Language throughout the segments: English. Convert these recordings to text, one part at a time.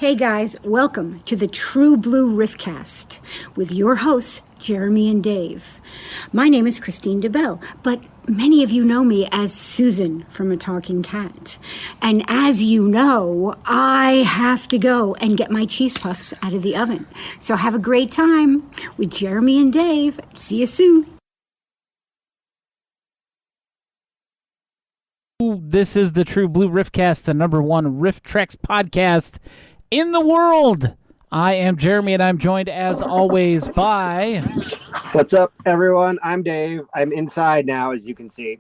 Hey guys, welcome to the True Blue Riffcast with your hosts, Jeremy and Dave. My name is Christine DeBelle, but many of you know me as Susan from A Talking Cat. And as you know, I have to go and get my cheese puffs out of the oven. So have a great time with Jeremy and Dave. See you soon. This is the True Blue Riffcast, the number one Riff Treks podcast in the world. I am Jeremy, and I'm joined, as always, by... What's up, everyone? I'm Dave. I'm inside now, as you can see.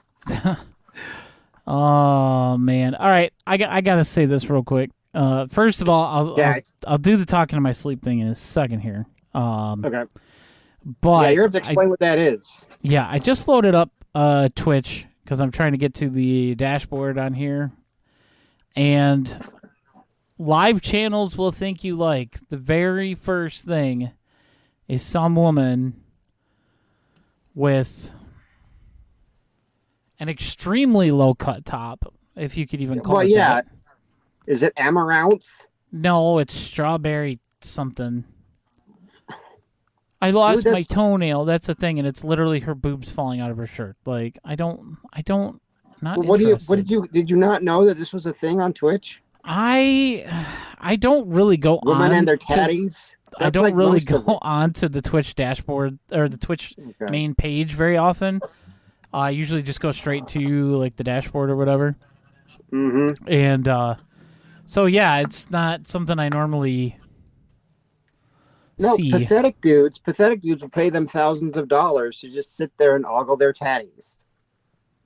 Oh, man. All right, I got to say this real quick. First of all, I'll do the talking in my sleep thing in a second here. Okay. But yeah, you have to explain what that is. Yeah, I just loaded up Twitch because I'm trying to get to the dashboard on here. And live channels will think you like. The very first thing is some woman with an extremely low-cut top, if you could even call it that. Is it amaranth? No, it's strawberry something. I lost my toenail. That's a thing, and it's literally her boobs falling out of her shirt. Like, I don't, not interested. Did you not know that this was a thing on Twitch? I don't really go on. Women and their tatties? I don't really go on to the Twitch dashboard or the Twitch main page very often. I usually just go straight to like the dashboard or whatever. Mm-hmm. And so yeah, it's not something I normally see. Pathetic dudes will pay them thousands of dollars to just sit there and ogle their tatties.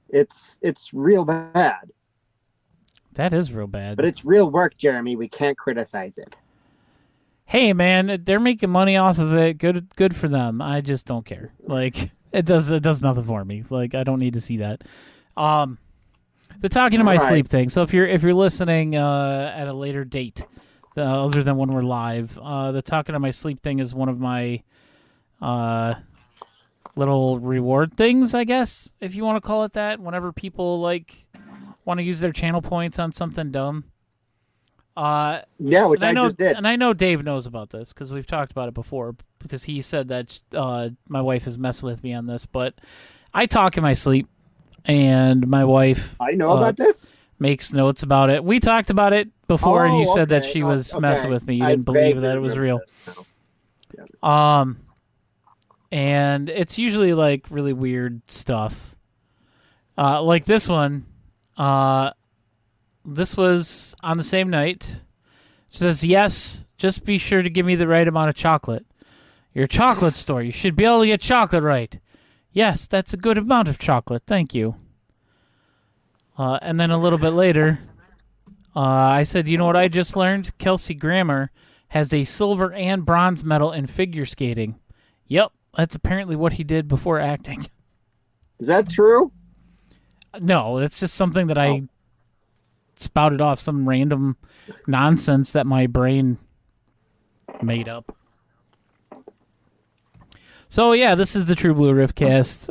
It's real bad. That is real bad. But it's real work, Jeremy. We can't criticize it. Hey, man, they're making money off of it. Good for them. I just don't care. Like, it does nothing for me. Like, I don't need to see that. The talking to my sleep thing. So if you're listening at a later date, other than when we're live, the talking to my sleep thing is one of my little reward things, I guess, if you want to call it that. Whenever people want to use their channel points on something dumb. Which I just did. And I know Dave knows about this because we've talked about it before because he said that my wife has messed with me on this. But I talk in my sleep, and my wife... I know about this? Makes notes about it. We talked about it before, and you said that she was messing with me. You didn't believe that it was real. Yeah. And it's usually, like, really weird stuff. Like this one... this was on the same night. She says, yes, just be sure to give me the right amount of chocolate. You're a chocolate store. You should be able to get chocolate right. Yes, that's a good amount of chocolate. Thank you. And then a little bit later, I said, you know what I just learned? Kelsey Grammer has a silver and bronze medal in figure skating. Yep, that's apparently what he did before acting. Is that true? No, it's just something that I spouted off, some random nonsense that my brain made up. So yeah, this is the True Blue Riffcast.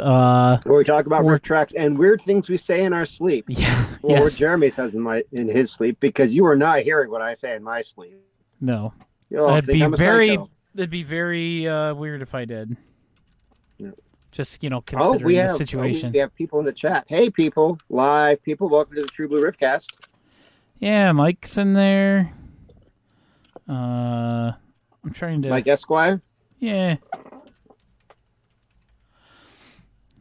Where we talk about riff tracks and weird things we say in our sleep. Yeah, or what Jeremy says in his sleep, because you are not hearing what I say in my sleep. No, it'd be very weird if I did. Yeah. Just, considering the situation. We have people in the chat. Hey, people. Live people. Welcome to the True Blue Riffcast. Yeah, Mike's in there. I'm trying to... Mike Esquire? Yeah.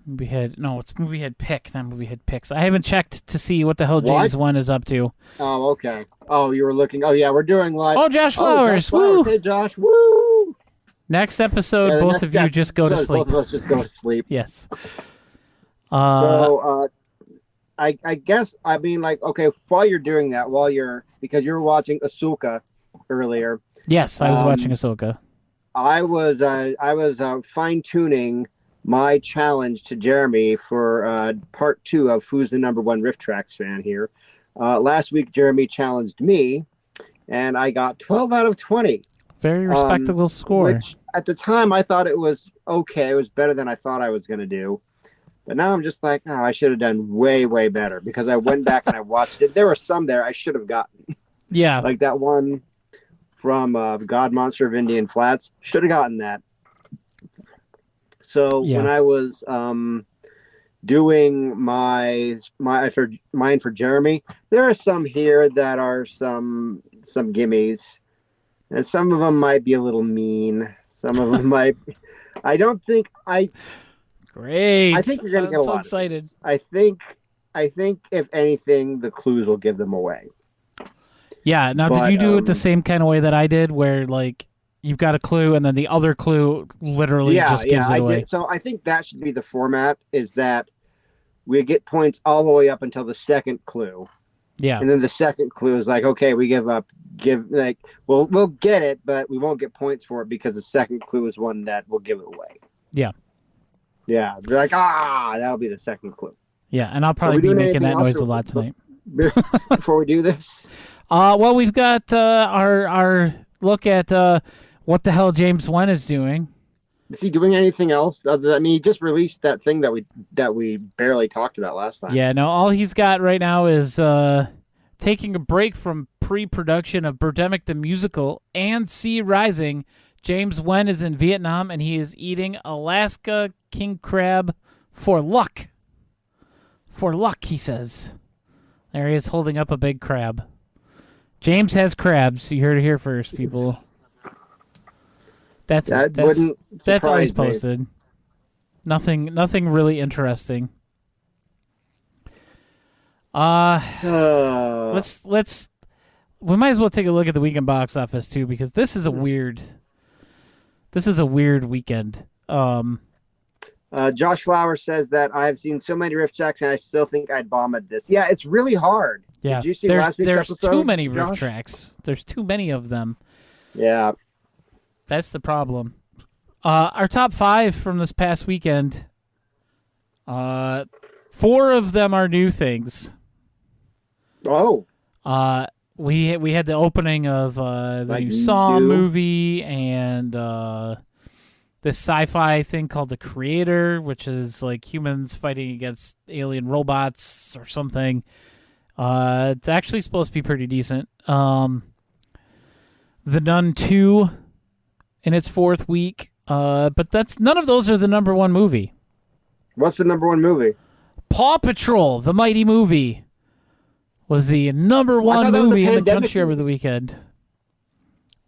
It's Movie Head Pick, not Movie Head Picks. I haven't checked to see what the hell James One is up to. Oh, okay. Oh, you were looking... Oh, yeah, we're doing live... Oh, Josh Flowers. Woo! Hey, Josh. Woo! Next episode, both of you just go to sleep. Both of us just go to sleep. Yes. I guess, okay, while you're doing that, because you were watching Ahsoka earlier. Yes, I was watching Ahsoka. I was fine-tuning my challenge to Jeremy for part 2 of Who's the Number One Riff Tracks fan here. Last week, Jeremy challenged me, and I got 12 out of 20. Very respectable score. Which, at the time, I thought it was okay. It was better than I thought I was going to do. But now I'm just like, I should have done way, way better, because I went back and I watched it. There were some there I should have gotten. Yeah. Like that one from God Monster of Indian Flats. Should have gotten that. So when I was doing mine for Jeremy, there are some here that are some gimmies, and some of them might be a little mean. Some of them might. I don't think I. Great. I think you're gonna get a lot. I'm so excited. I think if anything, the clues will give them away. Yeah. Now, did you do it the same kind of way that I did, where like you've got a clue and then the other clue literally just gives it away? Did. So I think that should be the format. Is that we get points all the way up until the second clue. Yeah. And then the second clue is like, okay, we give up. We'll get it, but we won't get points for it because the second clue is one that will give it away. Yeah. Yeah. They're like, that'll be the second clue. Yeah, and I'll probably be making that noise a lot tonight. Before we do this? Well, we've got our look at what the hell James Wan is doing. Is he doing anything else? He just released that thing that we barely talked about last time. Yeah, no, all he's got right now is taking a break from pre-production of Birdemic the Musical and Sea Rising. James Wan is in Vietnam, and he is eating Alaska king crab for luck. For luck, he says. There he is holding up a big crab. James has crabs. You heard it here first, people. That's all he's posted. Nothing really interesting. Let's we might as well take a look at the weekend box office too, because this is a weird weekend. Josh Flower says that I've seen so many riff tracks and I still think I'd bomb at this. Yeah, it's really hard. Yeah, did you see last week's episode? There's too many Josh? riff tracks. There's too many of them. Yeah, that's the problem. Our top 5 from this past weekend. 4 of them are new things. Oh. We had the opening of the new Saw movie and this sci-fi thing called The Creator, which is like humans fighting against alien robots or something. It's actually supposed to be pretty decent. The Nun 2 in its 4th week. But none of those are the number 1 movie. What's the number 1 movie? Paw Patrol, the mighty movie, was the number 1 movie in the country over the weekend.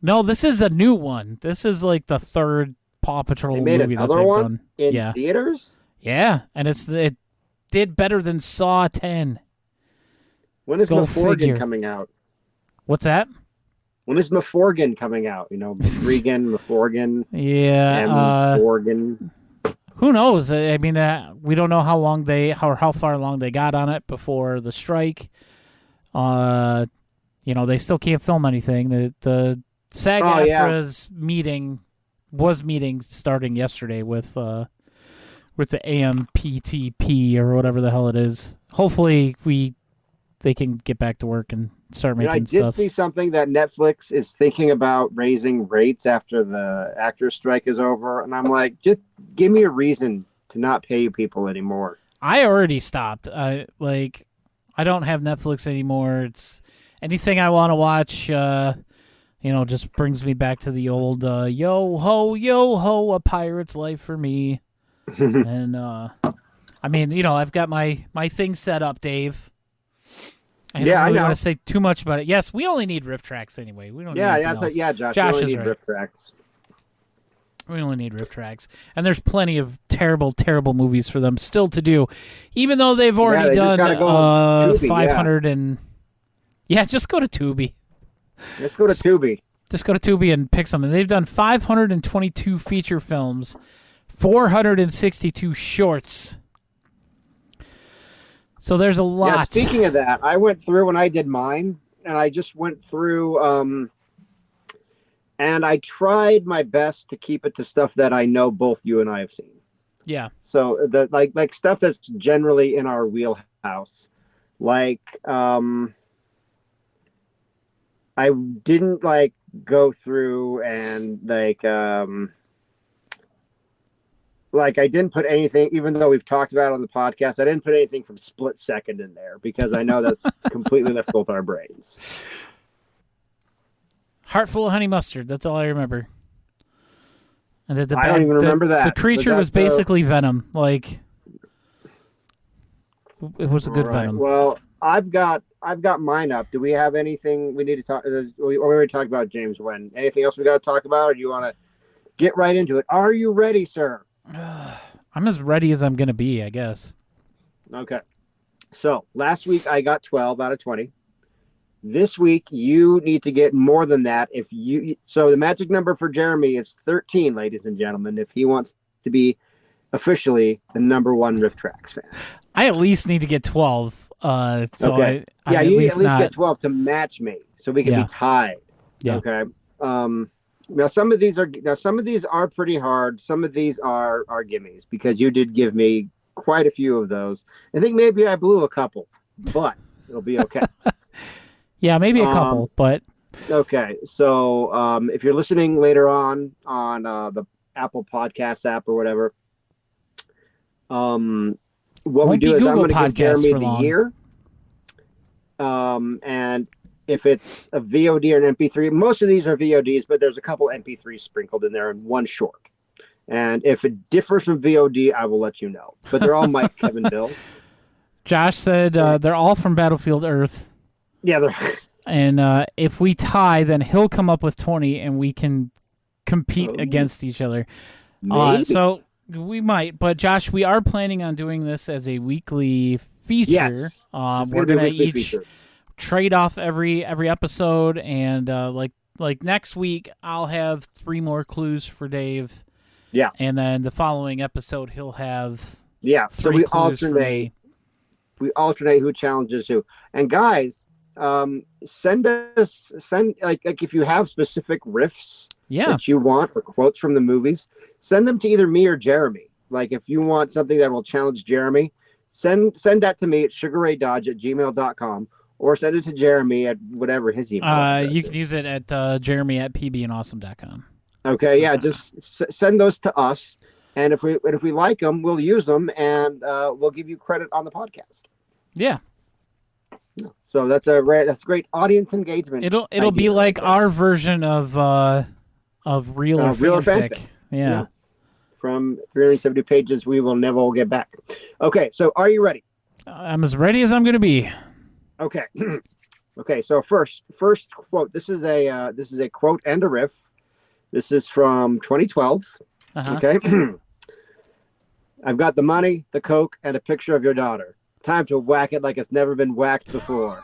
No, this is a new one. This is like the 3rd Paw Patrol movie that they've done. In theaters? Yeah, and it did better than Saw 10. When is Meforgan coming out? What's that? When is Meforgan coming out? Regan, Meforgan. Yeah. Meforgan. Who knows? I mean, we don't know how far along they got on it before the strike. They still can't film anything. The SAG-AFTRA's meeting starting yesterday with the AMPTP or whatever the hell it is. Hopefully they can get back to work and start making stuff. I did see something that Netflix is thinking about raising rates after the actors' strike is over, and I'm like, just give me a reason to not pay you people anymore. I already stopped. I don't have Netflix anymore. It's anything I want to watch. Just brings me back to the old yo ho, a pirate's life for me. And I've got my thing set up, Dave. I don't really want to say too much about it. Yes, we only need riff tracks anyway. We don't. Josh. Josh we only is need right. riff tracks. We only need riff tracks, and theres plenty of terrible, terrible movies for them still to do, even though they've already done 500 and. Yeah, just go to Tubi. Let's go to Tubi. Just go to Tubi and pick something. They've done 522 feature films, 462 shorts. So there's a lot. Yeah, speaking of that, I went through when I did mine, and I just went through, and I tried my best to keep it to stuff that I know both you and I have seen. Yeah. So the like stuff that's generally in our wheelhouse, like I didn't go through and I didn't put anything, even though we've talked about it on the podcast, I didn't put anything from Split Second in there because I know that's completely left both our brains. Heart full of honey mustard. That's all I remember. And that I don't even remember that. The creature was basically venom. Like, it was a good venom. Well, I've got mine up. Do we have anything we need to talk? We already talked about James Wen. Anything else we got to talk about, or do you want to get right into it? Are you ready, sir? I'm as ready as I'm going to be, I guess. Okay. So last week I got 12 out of 20. This week you need to get more than that. So the magic number for Jeremy is 13, ladies and gentlemen, if he wants to be officially the number one Riff Tracks fan. I at least need to get 12. So okay. I you need at least get 12 to match me, so we can be tied. Yeah. Okay. Now some of these are pretty hard. Some of these are gimmies because you did give me quite a few of those. I think maybe I blew a couple, but it'll be okay. Yeah, maybe a couple, but okay. So if you're listening later on the Apple Podcast app or whatever, what we do is I'm going to give Jeremy the year, and if it's a VOD or an MP3, most of these are VODs, but there's a couple MP3s sprinkled in there and one short. And if it differs from VOD, I will let you know. But they're all Mike, Kevin, Bill. Josh said they're all from Battlefield Earth. Yeah, they're. And if we tie, then he'll come up with 20, and we can compete against each other. So we might. But, Josh, we are planning on doing this as a weekly feature. Yes. We're going to each trade off every episode. And, like next week, I'll have 3 more clues for Dave. Yeah. And then the following episode, he'll have 3 so we clues alternate. We alternate who challenges who. And, guys, send like if you have specific riffs that you want or quotes from the movies, send them to either me or Jeremy. Like if you want something that will challenge Jeremy, send that to me at sugarraydodge@gmail.com or send it to Jeremy at whatever his email you can use it at jeremy@pbandawesome.com. Okay, yeah, just send those to us, and if we like them, we'll use them, and we'll give you credit on the podcast. Yeah. So that's great audience engagement. It'll be like our version of real or fanfic. Yeah. From 370 pages we will never get back. Okay, so are you ready? I'm as ready as I'm going to be. Okay. Okay, so first quote. This is a quote and a riff. This is from 2012. Okay. I've got the money, the coke, and a picture of your daughter. Time to whack it like it's never been whacked before.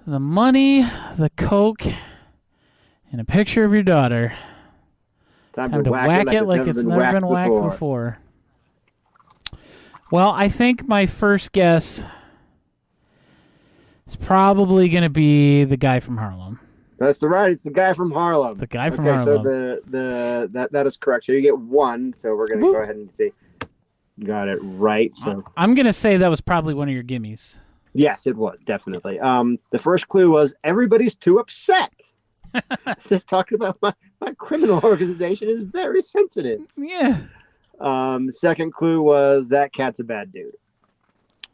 The money, the coke, and a picture of your daughter. Time to whack it like it's never been whacked before. Well, I think my first guess is probably going to be the guy from Harlem. That's it's the guy from Harlem. The guy from Harlem. So that is correct. So you get 1. So we're going to go ahead and see. Got it right. So I'm going to say that was probably one of your gimmies. Yes, it was, definitely. The first clue was everybody's too upset. Talking about my criminal organization is very sensitive. Yeah. Second clue was that cat's a bad dude.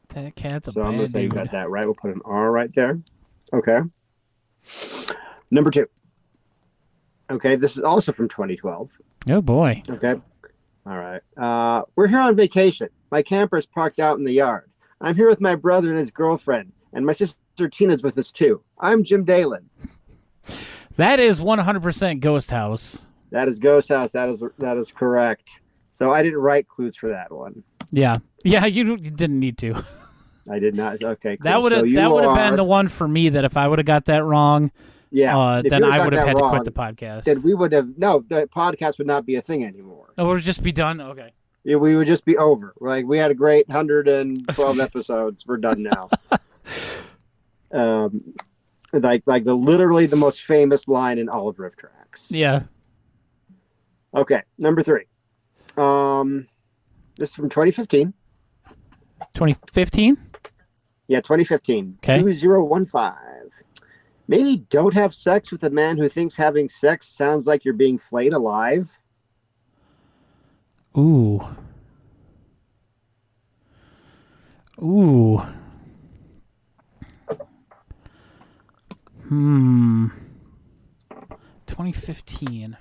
That cat's a bad dude. So I'm going to say you got that right. We'll put an R right there. Okay. Number 2. Okay, this is also from 2012. Oh, boy. Okay. All right. We're here on vacation. My camper is parked out in the yard. I'm here with my brother and his girlfriend, and my sister Tina's with us too. I'm Jim Dalen. That is 100% Ghost House. That is Ghost House. That is correct. So I didn't write clues for that one. Yeah. Yeah, you didn't need to. I did not. Okay, cool. That would have been the one for me that if I would have got that wrong, then I would have had to quit the podcast. Then we would have the podcast would not be a thing anymore. Oh, it would just be done? Okay. Yeah, we would just be over. Like we had a great 112 episodes. We're done now. Literally the most famous line in all of Riff Tracks. Yeah. Okay, number 3. This is from 2015. 2015? Yeah, 2015. Okay. 2015. Maybe don't have sex with a man who thinks having sex sounds like you're being flayed alive. Ooh. 2015.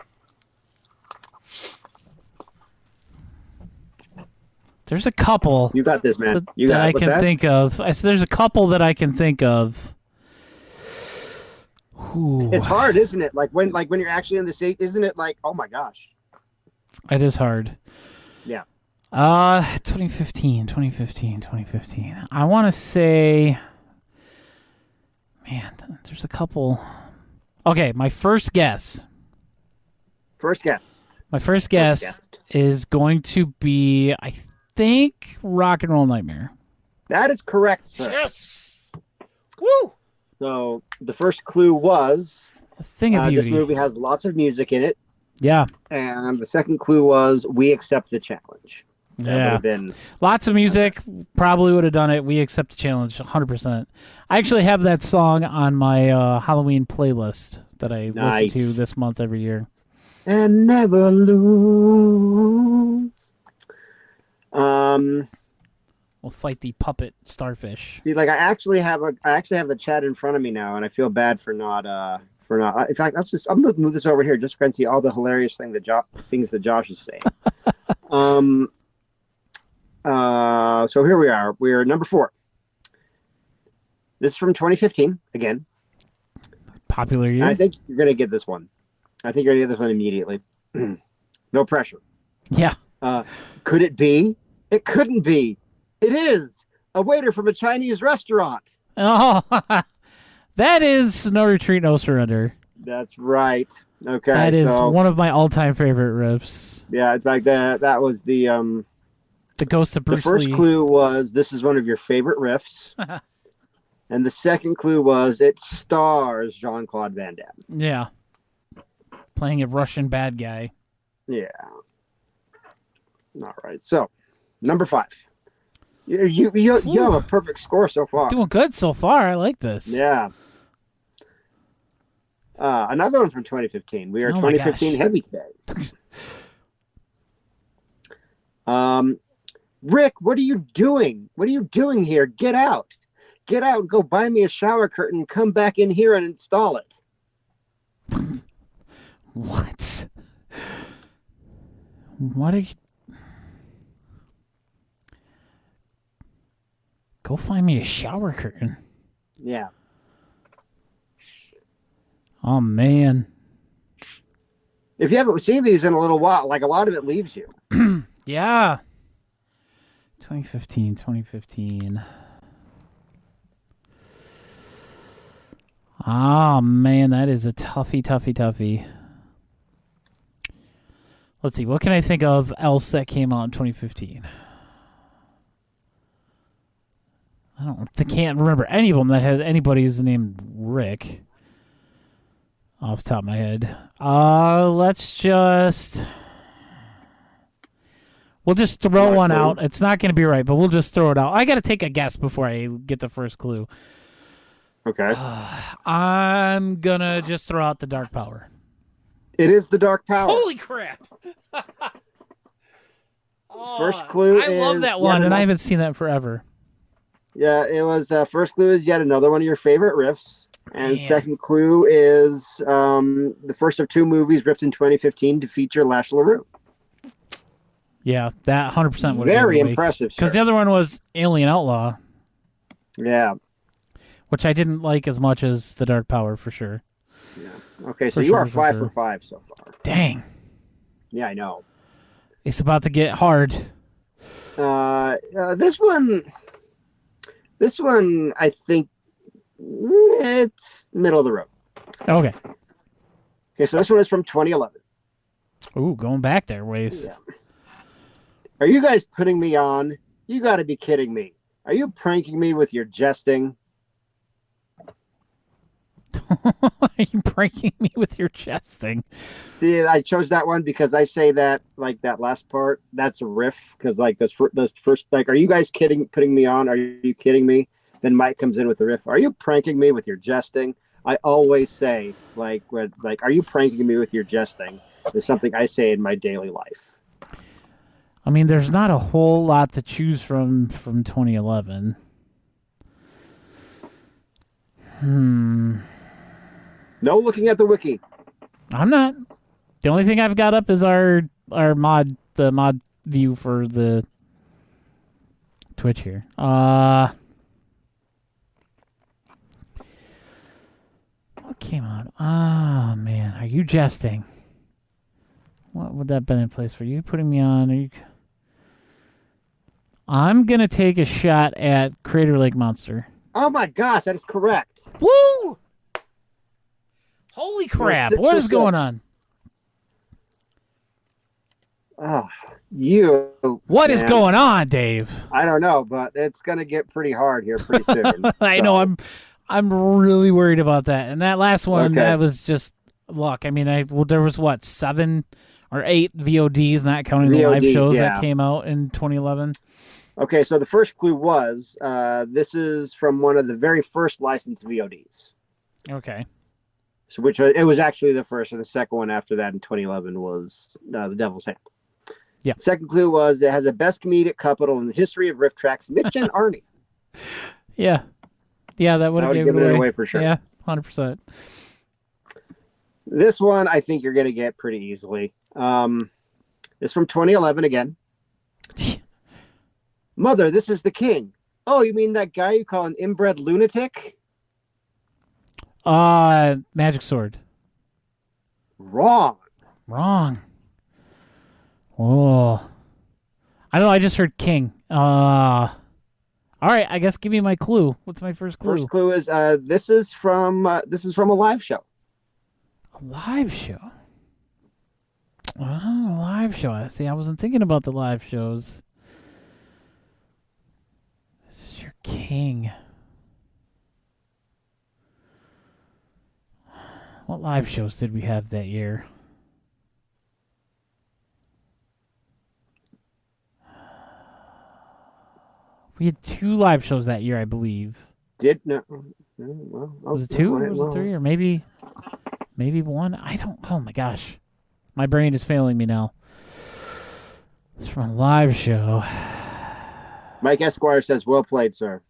There's a couple You got this, man. You that got I it. What's can that? think of. I said there's a couple that I can think of. Ooh, It's hard, isn't it? Like when you're actually in the seat, isn't it? Like, oh my gosh. it is hard. Yeah. 2015. I want to say, man, there's a couple. Okay, my first guess. First guess. My first guess guess. is going to be, I think, Rock and Roll Nightmare. That is correct, sir. Yes. Woo! So the first clue was A Thing of this Beauty. movie has lots of music in it, Yeah. and the second clue was we accept the challenge. That would Yeah. have been Lots of music. Probably would have done it. We accept the challenge 100%. I actually have that song on my Halloween playlist that I Nice. listen to this month every year. and never lose. We'll fight the puppet starfish. See, like I actually have the chat in front of me now, and I feel bad for not. In fact, I'm gonna move this over here just so I can see all the hilarious things that Josh is saying. So here we are. We're number 4. This is from 2015 again. Popular year? I think you're gonna get this one. I think you're gonna get this one immediately. No pressure. Yeah. Could it be? It couldn't be. It is a waiter from a Chinese restaurant. Oh, that is No Retreat, No Surrender. That's right. Okay. That is so, one of my all-time favorite riffs. Yeah, it's like that. That was the Ghost of the Bruce first Lee. clue was this is one of your favorite riffs, and the second clue was it stars Jean-Claude Van Damme. Yeah. Playing a Russian bad guy. Yeah. All right. So, number 5. You have a perfect score so far. Doing good so far. I like this. Yeah. Another one from 2015. We are Oh my 2015 gosh. heavy today. Rick, what are you doing? What are you doing here? Get out. Get out and go buy me a shower curtain. Come back in here and install it. What? What are you... Go find me a shower curtain. Yeah. Oh, man. If you haven't seen these in a little while, like a lot of it leaves you. Yeah. 2015. Oh, man, that is a toughie. Let's see, what can I think of else that came out in 2015? I can't remember any of them that has anybody's named Rick off the top of my head. We'll just throw one out. It's not going to be right, but we'll just throw it out. I got to take a guess before I get the first clue. Okay. I'm going to just throw out the Dark Power. It is the Dark Power. Holy crap. First clue I love is that one, yet and I another- haven't seen that forever. Yeah, it was first clue is yet another one of your favorite riffs. And Man. second clue is the first of 2 movies riffed in 2015 to feature Lash LaRue. Yeah, that 100% would Very impressive, Because sir. the other one was Alien Outlaw, Yeah. which I didn't like as much as the Dark Power for sure. Okay, so For you sure, are for 5 sure. for 5 so far. Dang. Yeah, I know. It's about to get hard. This one, I think it's middle of the road. Okay. Okay, so this one is from 2011. Ooh, going back there ways. Yeah. Are you guys putting me on? You got to be kidding me. Are you pranking me with your jesting? Are you pranking me with your jesting? See, I chose that one because I say that, like, that last part, that's a riff. Because, like, those first, like, are you guys putting me on? Are you kidding me? Then Mike comes in with the riff. Are you pranking me with your jesting? I always say, are you pranking me with your jesting? Is something I say in my daily life. I mean, there's not a whole lot to choose from 2011. No looking at the wiki. I'm not. The only thing I've got up is our the mod view for the Twitch here. What came out? Oh man, are you jesting? What would that have been in place for you? Putting me on? Are you... I'm gonna take a shot at Crater Lake Monster. Oh my gosh, that is correct. Woo! Holy crap! Six What for is going six. on? Oh, you. What is man. going on, Dave? I don't know, but it's going to get pretty hard here pretty soon. I So, know. I'm really worried about that. And that last one, Okay. that was just luck. I mean, there was what 7 or 8 VODs, not counting the live VODs, shows yeah. that came out in 2011. Okay, so the first clue was this is from one of the very first licensed VODs. Okay. So it was actually the first, and the second one after that in 2011 was The Devil's Hand. Yeah. Second clue was it has the best comedic couple in the history of Riff Tracks, Mitch and Arnie. Yeah. Yeah, that would have given it away for sure. Yeah, 100%. This one I think you're going to get pretty easily. It's from 2011 again. Mother, this is the king. Oh, you mean that guy you call an inbred lunatic? Magic Sword. Wrong. Wrong. Oh. I know, I just heard king. All right, I guess give me my clue. What's my first clue? First clue is this is from a live show. A live show. Oh, live show. See, I wasn't thinking about the live shows. This is your king. What live shows did we have that year? We had 2 live shows that year, I believe. Well, Was it 2? Was it 3? Or maybe 1? I don't... Oh, my gosh. My brain is failing me now. It's from a live show. Mike Esquire says, "Well played, sir."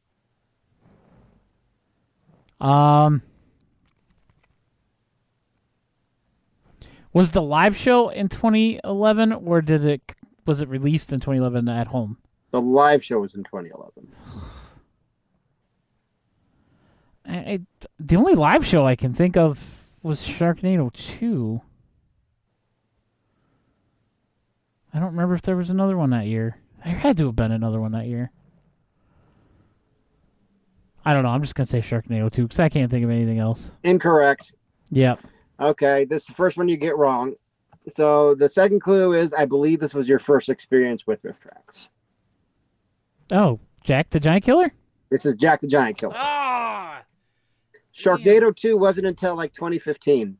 Was the live show in 2011, or was it released in 2011 at home? The live show was in 2011. The only live show I can think of was Sharknado 2. I don't remember if there was another one that year. There had to have been another one that year. I don't know. I'm just going to say Sharknado 2 because I can't think of anything else. Incorrect. Yep. Okay, this is the first one you get wrong. So the second clue is I believe this was your first experience with Riff Tracks. Oh, Jack the Giant Killer? This is Jack the Giant Killer. Ah! Sharknado 2 wasn't until like 2015.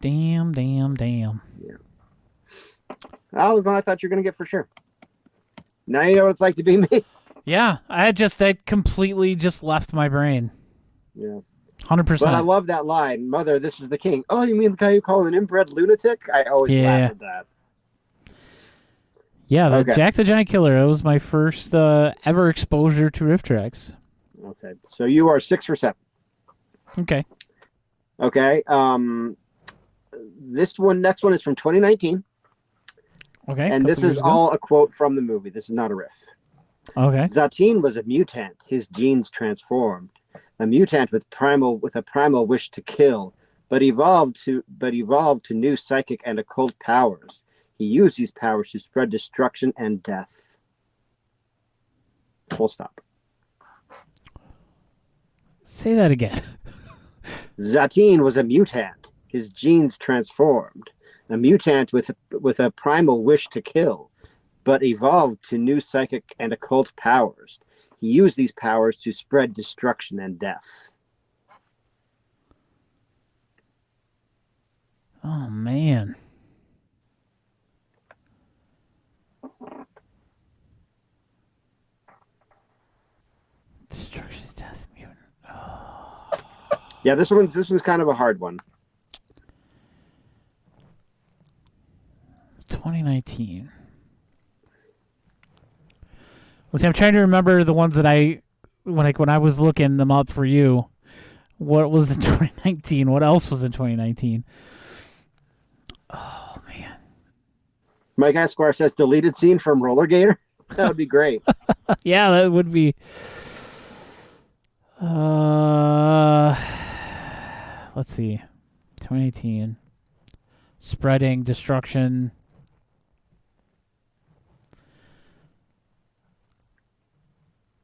Damn. That was one I thought you were going to get for sure. Now you know what it's like to be me. Yeah, that completely just left my brain. Yeah. 100%. But I love that line, "Mother, this is the king." Oh, you mean the guy you call an inbred lunatic? I always laugh at that. Yeah, Okay. Jack the Giant Killer. That was my first ever exposure to Riff Tracks. Okay, so you are 6 for 7. Okay. Okay, next one is from 2019, Okay. and this is all a quote from the movie. This is not a riff. Okay. Zateen was a mutant, his genes transformed. A mutant with a primal wish to kill, but evolved to new psychic and occult powers. He used these powers to spread destruction and death. Full stop. Say that again. Zateen was a mutant, his genes transformed. A mutant with a primal wish to kill, but evolved to new psychic and occult powers. He used these powers to spread destruction and death. Oh, man. Destruction, death, mutant. Yeah, this one's kind of a hard one. 2019. Let's see, I'm trying to remember the ones that when I was looking them up for you, What was in 2019? What else was in 2019? Oh man. Mike Esquire says deleted scene from Roller Gator. That would be great. Yeah, that would be. Let's see. 2018. Spreading destruction.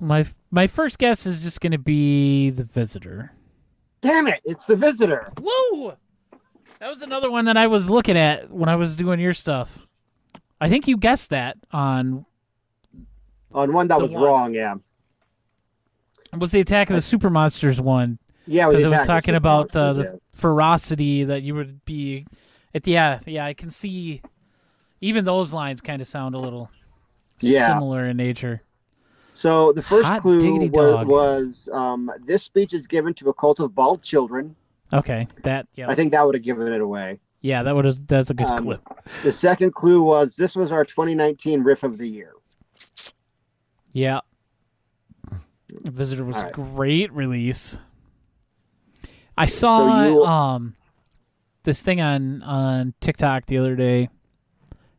My first guess is just going to be The Visitor. Damn it! It's The Visitor. Whoa! That was another one that I was looking at when I was doing your stuff. I think you guessed that on one that The was one. wrong. Yeah. was the Attack of the Super Monsters one. Yeah, Because it was Attack of talking Super about Monsters, the ferocity that you would be. Yeah, I can see. Even those lines kind of sound a little similar in nature. So the first Hot clue diggity dog. was this speech is given to a cult of bald children. Okay, yeah, I think that would have given it away. yeah, that's a good clip. The second clue was this was our 2019 riff of the year. Yeah, Visitor was a great release. I saw this thing on TikTok the other day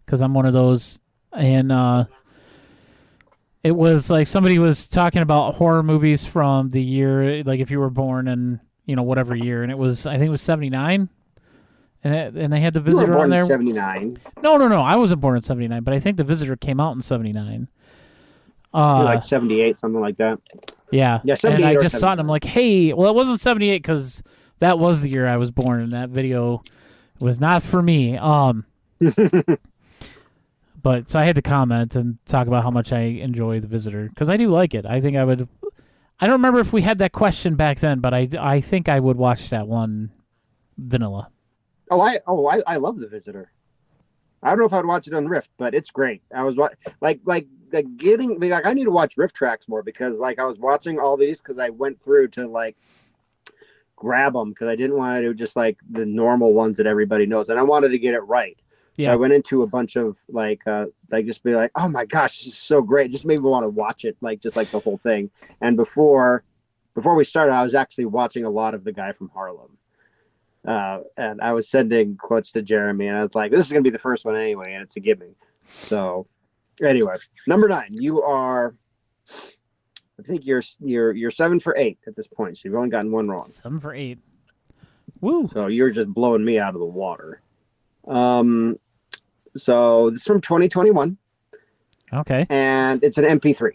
because I'm one of those, and it was like somebody was talking about horror movies from the year, like if you were born in whatever year, and I think it was 79, and they had The Visitor You were born on there. in 79. No, I wasn't born in 79, but I think The Visitor came out in 79. Like 78, something like that. Yeah, Yeah, and 78 I or just saw it, and I'm like, hey, well, it wasn't 78 because that was the year I was born, and that video was not for me. But so I had to comment and talk about how much I enjoy The Visitor because I do like it. I think I would. I don't remember if we had that question back then, but I think I would watch that one, vanilla. I love The Visitor. I don't know if I'd watch it on Rift, but it's great. I was I need to watch Rift tracks more because I was watching all these because I went through to grab them because I didn't want to do just the normal ones that everybody knows, and I wanted to get it right. Yeah, So I went into a bunch of just be like, oh my gosh, this is so great. Just made me want to watch it, the whole thing. And before we started, I was actually watching a lot of The Guy from Harlem. And I was sending quotes to Jeremy, and I was like, this is going to be the first one anyway, and it's a gimme. So anyway, number 9, you are, I think you're 7 for 8 at this point. So you've only gotten one wrong. 7 for 8. Woo! So you're just blowing me out of the water. So it's from 2021. Okay. And it's an MP3.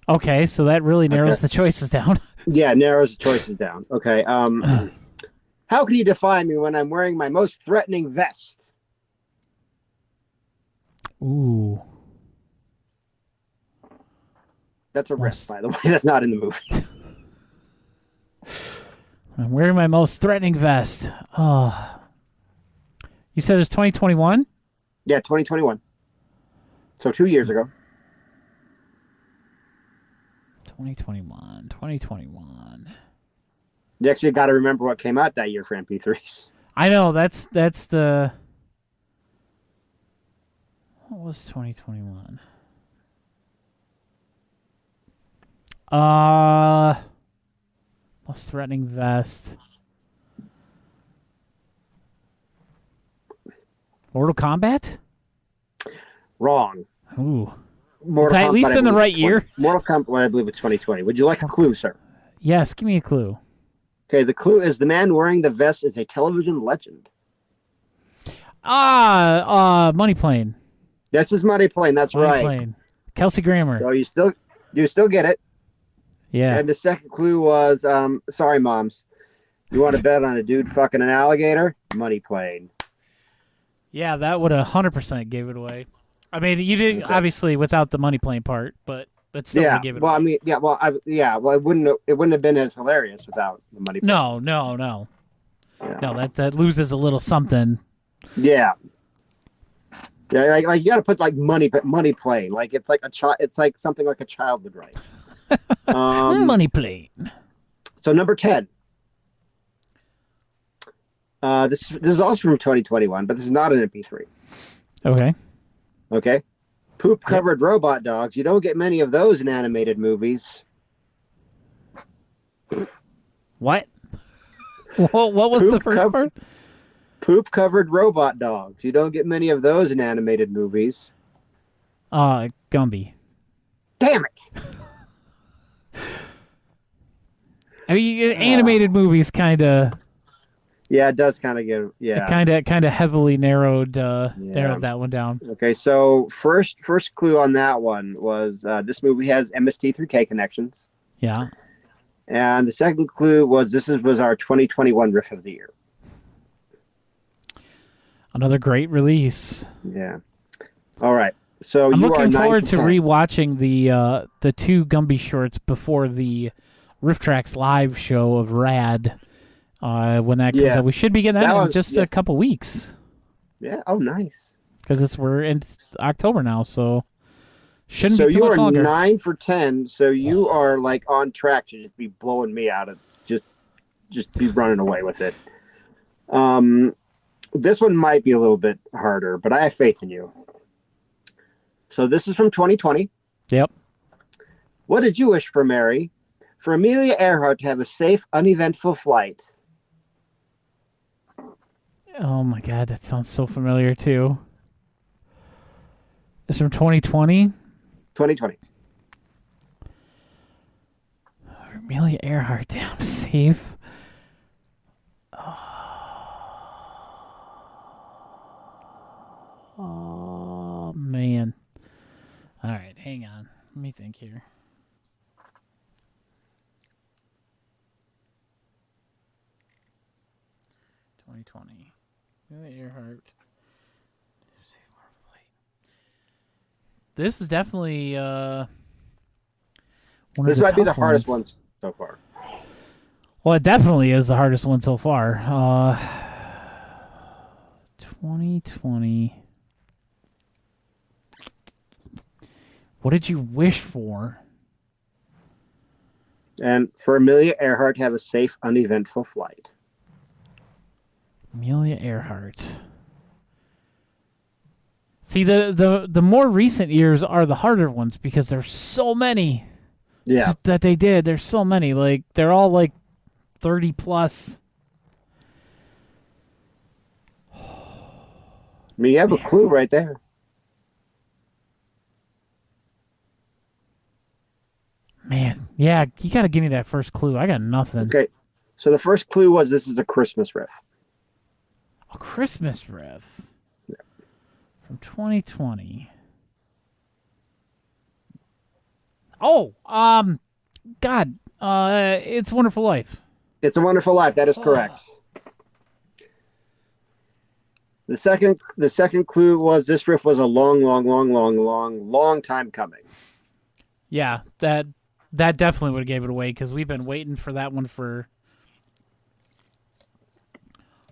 Okay, so that really narrows the choices down. Yeah, it narrows the choices down. Okay. How can you define me when I'm wearing my most threatening vest? Ooh. That's a riff, by the way. That's not in the movie. I'm wearing my most threatening vest. Oh. You said it was 2021? Yeah, 2021. So 2 years ago. 2021. You actually got to remember what came out that year for MP3s. I know, that's the... What was 2021? Most threatening vest. Mortal Kombat? Wrong. Ooh. Mortal Is that at Kombat, least I in the believe, right was year? Mortal Kombat, I believe, was 2020. Would you like a clue, sir? Yes, give me a clue. Okay, the clue is the man wearing the vest is a television legend. Money Plane. This is Money Plane. That's Money right. Plane. Kelsey Grammer. So you still get it. Yeah. And the second clue was, sorry, moms. You want to bet on a dude fucking an alligator? Money Plane. Yeah, that would 100% gave it away. I mean, you did obviously without the Money Plane part, but that still would give it away. I mean, it wouldn't have been as hilarious without the Money Plane. No. Yeah. No, that loses a little something. Yeah. Yeah, you got to put money Plane. It's like it's like something like a child would write. Money Plane. So number 10. This is also from 2021, but this is not an MP3. Okay. Okay. Poop-covered robot dogs. You don't get many of those in animated movies. What? What was the first part? Poop-covered robot dogs. You don't get many of those in animated movies. Gumby. Damn it! I mean, animated movies kind of. Yeah, it does kind of get. Yeah, Kind of heavily narrowed that one down. Okay, so first clue on that one was this movie has MST3K connections. Yeah. And the second clue was this was our 2021 riff of the year. Another great release. Yeah. All right. So I'm you looking are forward to 10. rewatching the two Gumby shorts before the Riff Tracks live show of Rad. When that comes out, we should be getting that in just a couple weeks. Yeah. Oh, nice. Because we're in October now, so shouldn't so be too you much are longer. 9 for 10. So you are like on track to just be blowing me out of just be running away with it. This one might be a little bit harder, but I have faith in you. So this is from 2020. Yep. What did you wish for, Mary? For Amelia Earhart to have a safe, uneventful flight. Oh my God, that sounds so familiar too. It's from 2020. 2020. Amelia Earhart, damn safe. Oh man. All right, hang on. Let me think here. Amelia Earhart. This is definitely one of This the might be the tough hardest ones. one so far. Well, it definitely is the hardest one so far. 2020. What did you wish for? And for Amelia Earhart to have a safe, uneventful flight. Amelia Earhart. See, the more recent years are the harder ones because there's so many. Yeah. That they did. There's so many. Like they're all like 30 plus. I mean, you have a clue right there. Man, yeah, you got to give me that first clue. I got nothing. Okay. So the first clue was this is a Christmas riff. A Christmas riff. Yeah. From 2020. Oh, God, It's a Wonderful Life. It's a Wonderful Life. That is correct. The second clue was this riff was a long time coming. Yeah, that definitely would have gave it away because we've been waiting for that one for.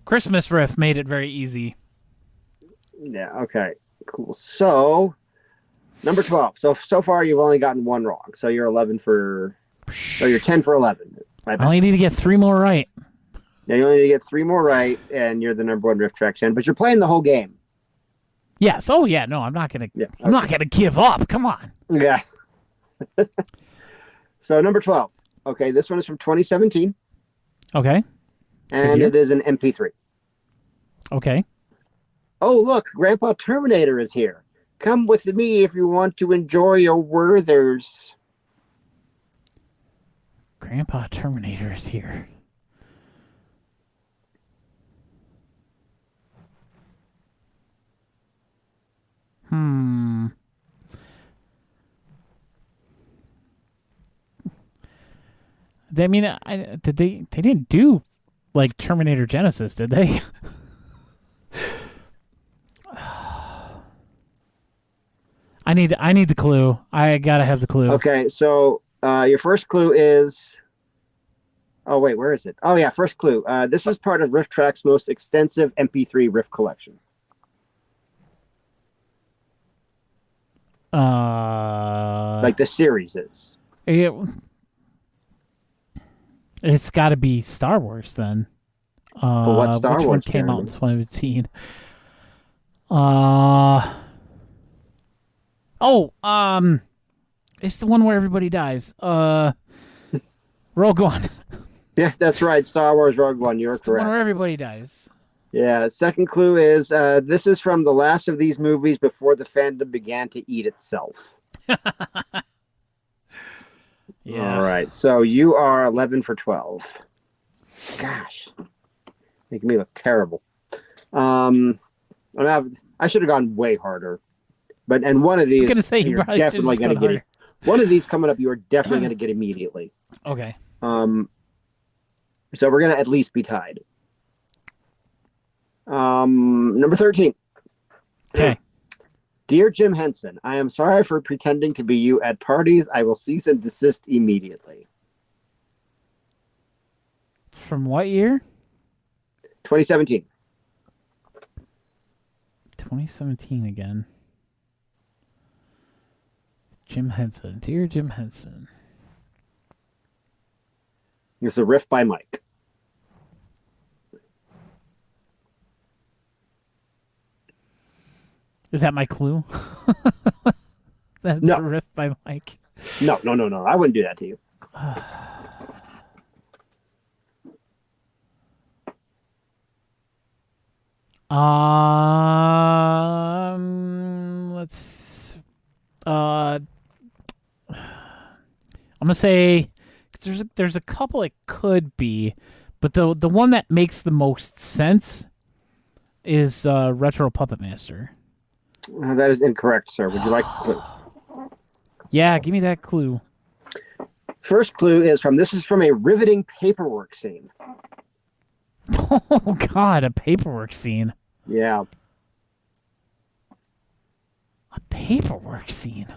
Christmas riff made it very easy. Yeah. Okay. Cool. So, number 12. So far you've only gotten one wrong. So you're 11 for. So you're 10 for 11. I only need to get 3 more right. Yeah, you only need to get 3 more right, and you're the number 1 Riff Tracks fan. But you're playing the whole game. Yes. Oh yeah. No, I'm not gonna. Yeah. I'm not gonna give up. Come on. Yeah. So number 12. Okay, this one is from 2017, Okay. and it is an MP3. Okay. Oh, look, Grandpa Terminator is here. Come with me if you want to enjoy your Werthers. Grandpa Terminator is here. I mean, did they didn't do like Terminator Genesis, did they? I need the clue. I gotta have the clue. Okay, so your first clue is. Oh wait, where is it? Oh yeah, first clue. This is part of Riff Track's most extensive MP3 riff collection. Like the series is. It's got to be Star Wars then. Well, what Star which Wars one came out in Jeremy? 2018? It's the one where everybody dies. Rogue One. Yeah, that's right. Star Wars Rogue One. You're It's the one correct. where everybody dies. Yeah. Second clue is this is from the last of these movies before the fandom began to eat itself. Yeah. All right. So you are 11 for 12. Gosh, making me look terrible. I should have gone way harder. And one of I these, was gonna say you you're probably should have definitely just going gone to get. harder. One of these coming up, you are definitely going to get immediately. Okay. So we're going to at least be tied. Number 13. Okay. Dear Jim Henson, I am sorry for pretending to be you at parties. I will cease and desist immediately. From what year? 2017. 2017 again. Jim Henson. Dear Jim Henson. It's a riff by Mike. Is that my clue? That's No. a riff by Mike. No. I wouldn't do that to you. Let's. I'm gonna say 'cause there's a couple it could be, but the one that makes the most sense is Retro Puppet Master. That is incorrect, sir. Would you like a clue? Yeah, give me that clue. First clue is this is from a riveting paperwork scene. Oh God, a paperwork scene. Yeah. A paperwork scene.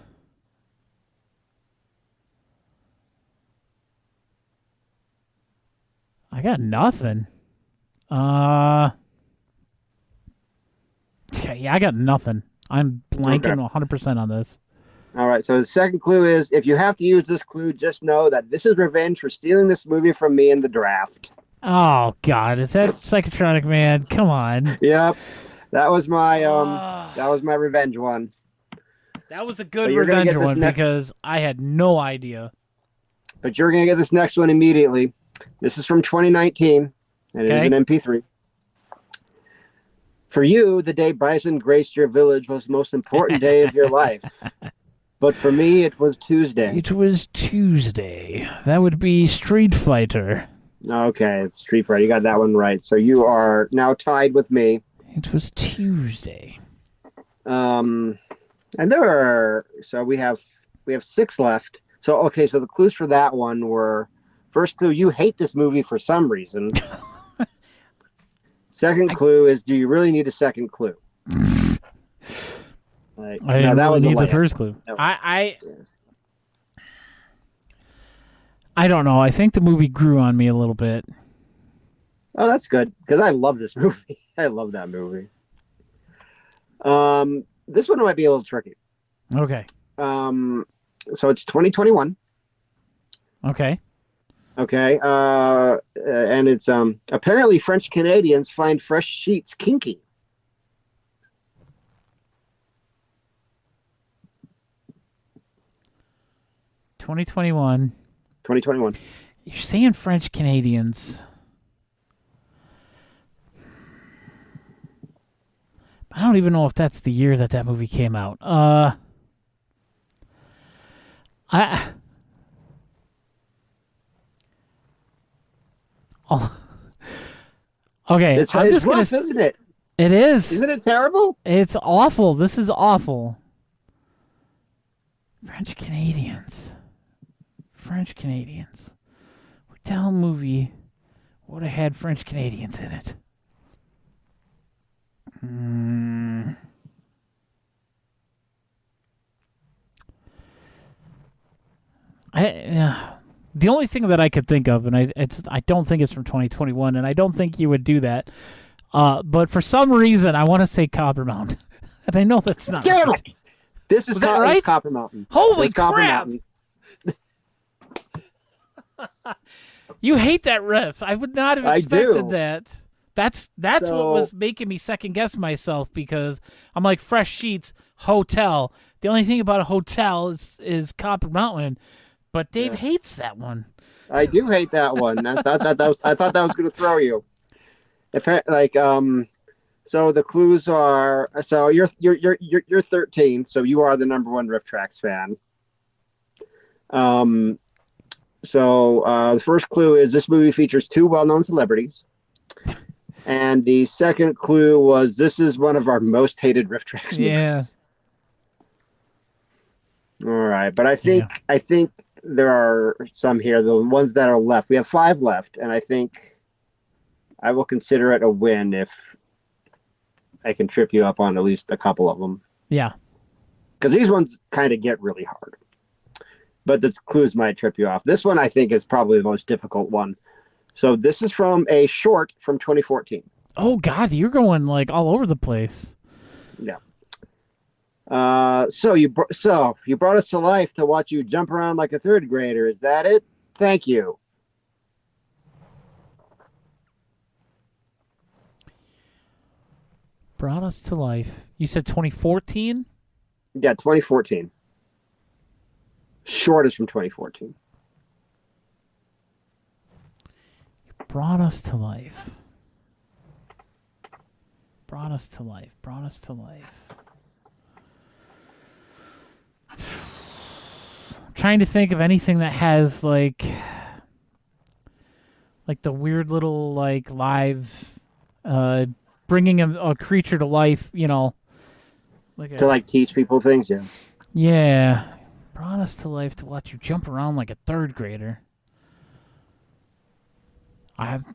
I got nothing. Yeah, I got nothing. I'm blanking 100% on this. All right. So the second clue is if you have to use this clue, just know that this is revenge for stealing this movie from me in the draft. Oh God, is that Psychotronic Man? Come on. Yep. That was my revenge one. That was a good But you're gonna revenge get this one next- because I had no idea. But you're gonna get this next one immediately. This is from 2019, and it is Okay. an MP3. For you, the day Bison graced your village was the most important day of your life. But for me, it was Tuesday. It was Tuesday. That would be Street Fighter. Okay, it's Street Fighter. You got that one right. So you are now tied with me. It was Tuesday. And we have 6 left. So okay, so the clues for that one were first clue, you hate this movie for some reason. Second clue is do you really need a second clue? I didn't really need the first clue. No. I don't know. I think the movie grew on me a little bit. Oh, that's good because I love this movie. I love that movie. This one might be a little tricky. Okay. So it's 2021. Okay. Okay. And it's apparently French Canadians find fresh sheets kinky. $2021. 2021. You're saying French Canadians. I don't even know if that's the year that movie came out. Okay, It's I'm just gonna. rough, isn't it? It is. Isn't it terrible? It's awful. This is awful. French Canadians. What the hell movie would have had French Canadians in it? The only thing that I could think of, and I don't think it's from 2021, and I don't think you would do that. But for some reason, I want to say Copper Mountain, and I know that's not. Damn right. it! This is Was that right? Copper Mountain. Holy It's Copper crap! Mountain. You hate that riff. I would not have I expected do. that. That's what So- was making me second guess myself because I'm like fresh sheets hotel. The only thing about a hotel is Copper Mountain, but Dave Yeah. hates that one. I do hate that one. I thought that was going to throw you. So the clues are, so you're 13, so you are the number one Riff Tracks fan. The first clue is this movie features two well-known celebrities. And the second clue was this is one of our most hated Riff Tracks movies. Yeah. All right, but I think there are some here, the ones that are left. We have 5 left, and I think I will consider it a win if I can trip you up on at least a couple of them. Yeah. Because these ones kind of get really hard. But the clues might trip you off. This one, I think, is probably the most difficult one. So this is from a short from 2014. Oh, God, you're going, like, all over the place. Yeah. So you brought us to life to watch you jump around like a third grader. Is that it? Thank you. Brought us to life. You said 2014? Yeah, 2014. Short is from 2014. Brought us to life. Brought us to life. Brought us to life. I'm trying to think of anything that has like the weird little like live bringing a creature to life, you know, like To like teach people things, yeah. yeah, brought us to life to watch you jump around like a third grader. I've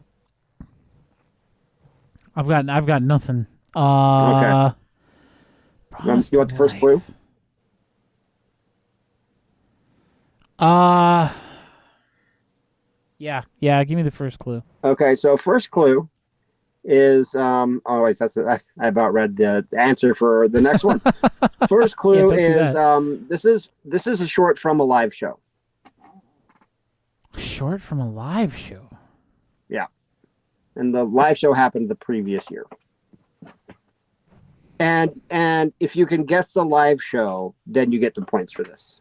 got nothing. Okay. You want the first clue? Yeah, give me the first clue. Okay, so first clue is I about read the answer for the next one. First clue Yeah, don't do is this is a short from a live show. Short from a live show. Yeah. And the live show happened the previous year. And if you can guess the live show, then you get the points for this.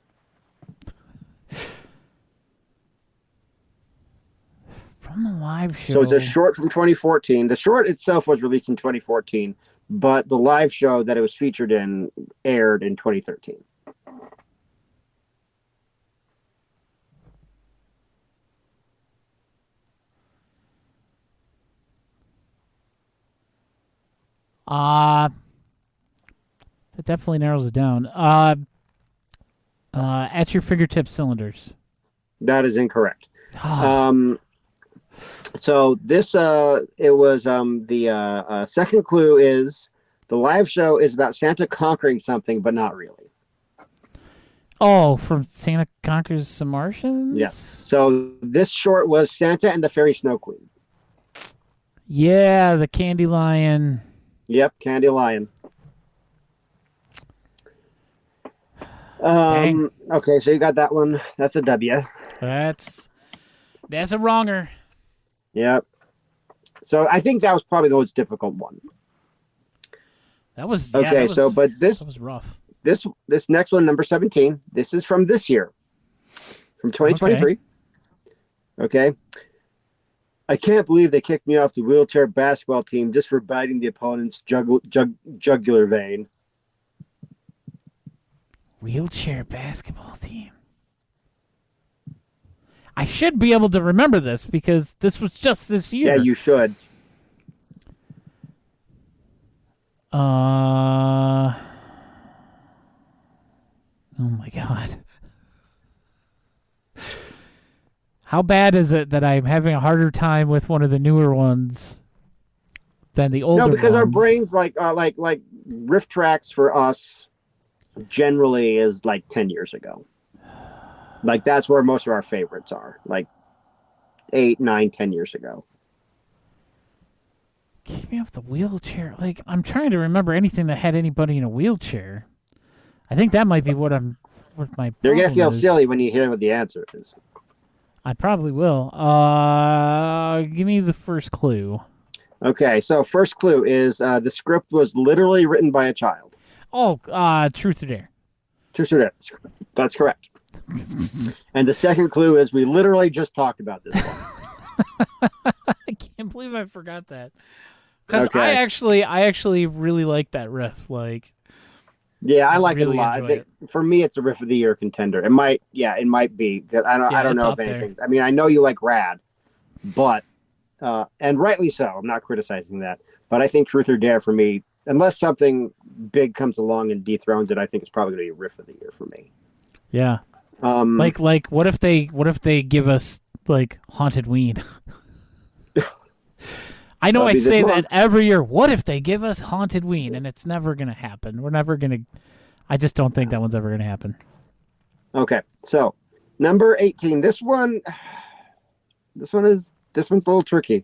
From a live show. So it's a short from 2014. The short itself was released in 2014, but the live show that it was featured in aired in 2013. That definitely narrows it down. At your fingertips cylinders. That is incorrect. So this it was the second clue is the live show is about Santa conquering something, but not really. Oh, from Santa Conquers the Martians? Yeah. So this short was Santa and the Fairy Snow Queen. Yeah, the Candy Lion. Yep, Candy Lion. Dang. Okay, so you got that one. That's a W. That's a wronger. Yep. So I think that was probably the most difficult one. That was Okay, that so but that was rough. this next one, number 17, this is from this year. From 2023. Okay. I can't believe they kicked me off the wheelchair basketball team just for biting the opponent's jugular vein. Wheelchair basketball team. I should be able to remember this because this was just this year. Yeah, you should. Oh my God. How bad is it that I'm having a harder time with one of the newer ones than the older ones? No, because our brains like Riff Tracks for us generally is like 10 years ago. Like that's where most of our favorites are. Like 8, 9, 10 years ago. Keep me off the wheelchair. Like, I'm trying to remember anything that had anybody in a wheelchair. I think that might be what my You're going to feel is. silly when you hear what the answer is. I probably will. Give me the first clue. Okay, so first clue is the script was literally written by a child. Oh, Truth or Dare. Truth or Dare? That's correct. And the second clue is we literally just talked about this one. I can't believe I forgot that. Because Okay. I actually really like that riff. Like, Yeah, I like really it a lot. I enjoy think, for me, it's a riff of the year contender. It might be. I don't it's know up if there. anything. I mean, I know you like Rad, but and rightly so. I'm not criticizing that, but I think Truth or Dare for me, unless something big comes along and dethrones it, I think it's probably going to be riff of the year for me. Yeah. Like, what if they give us like Haunted Ween? I know That'll I be this say that month. every year. What if they give us Haunted Ween? And it's never gonna happen. We're never gonna. I just don't think that one's ever gonna happen. Okay, so number 18. This one's a little tricky.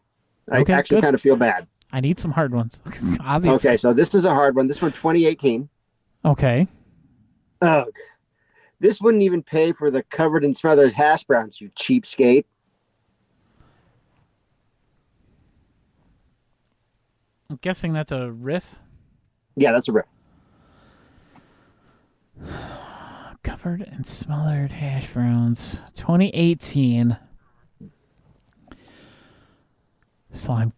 I Okay, actually good. kind of feel bad. I need some hard ones. Obviously. Okay, so this is a hard one. This one 2018. Okay. Ugh. This wouldn't even pay for the covered in smothered hash browns, you cheapskate. I'm guessing that's a riff. Yeah, that's a rip. Covered in smothered hash browns. 2018. So I'm